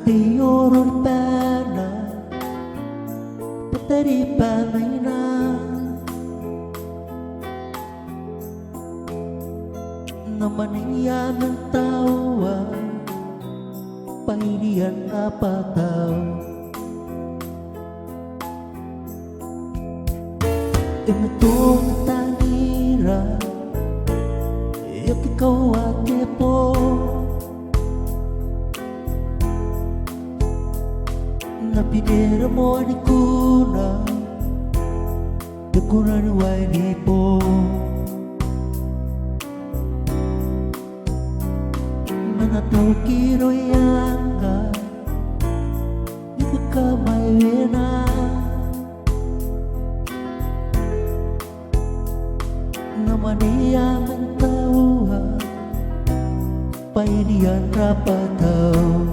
Tioror pena Peteri panaina Namanya nentawa Pahidian apa tahu Imetung tangira Yoki kau atepo Napidera mo ni kuna Te kuna ni wai ni po Manatau kiro yanga Ika kamay wena Namaniya mentawa Pairian rapatau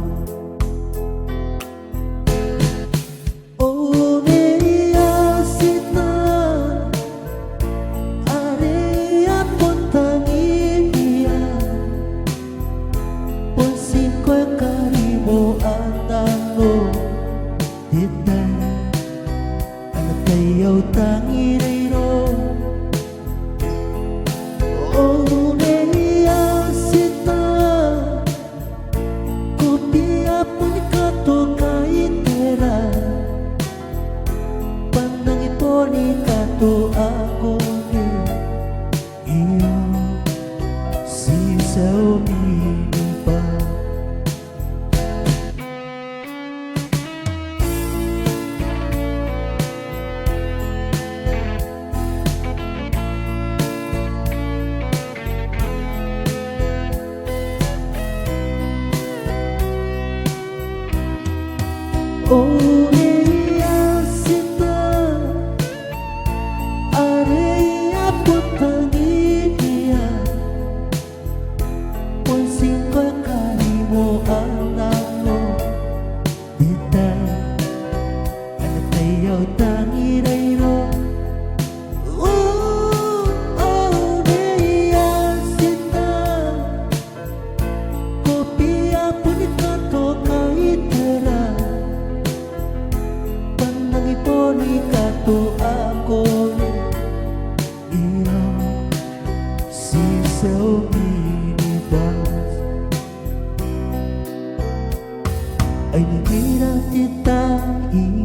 Ayaw tangiriro Oh neya sita Kopia pun kato kaitera Pandang ito ni kato ako ni Iyo si Saumi pa Oh neya sita Areya putangin niya Pansing ko kali mo alam mo Dita Ano tayo tangiray ro Oh neya sita Kopia punikato kaitera Poni kato ako ni iyo si Saumi ni Bas ay nangira titai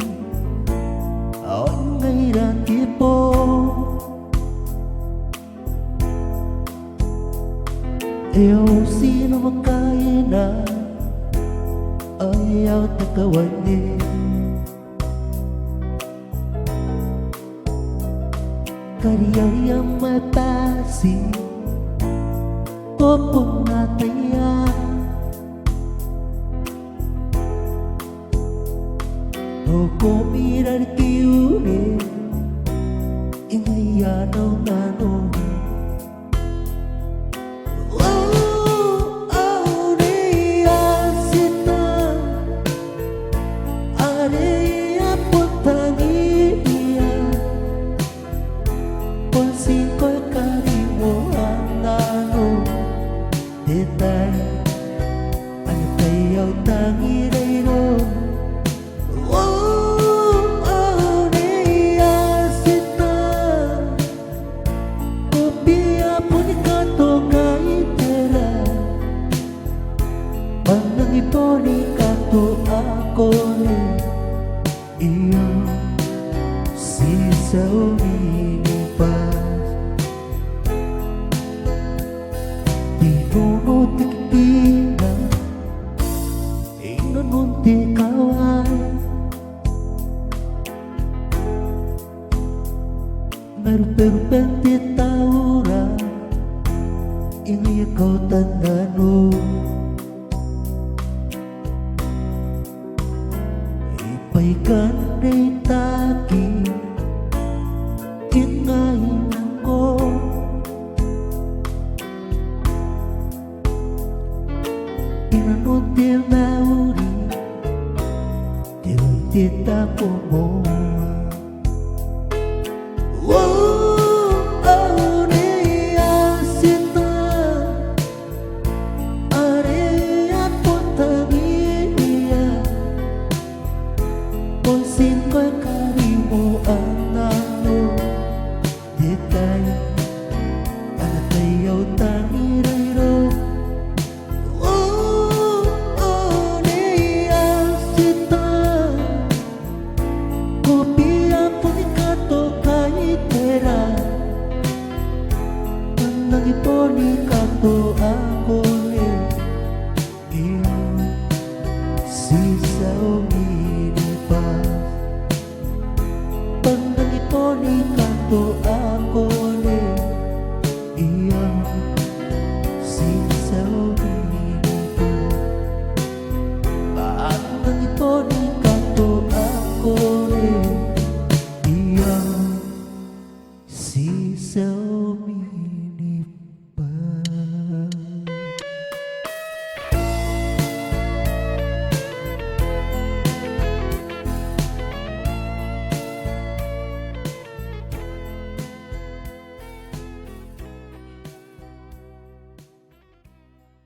ay nangira tipo iyo sino makaina ayaw takawanin Karya mapasi Popong nataya Toko mirar kiune Ingayanaw nano Poni kato ako ni iyo si Saumi ni Bas Di nuno tikpina Inununti kawan Meru-peru-penti taura Ini kau tandano Ipaikan day taki Kingain ako Inanutil na uri Tita ko mo Area putangin niya ako ni iyang sisaw dito. At nang ito ni kanto ako ni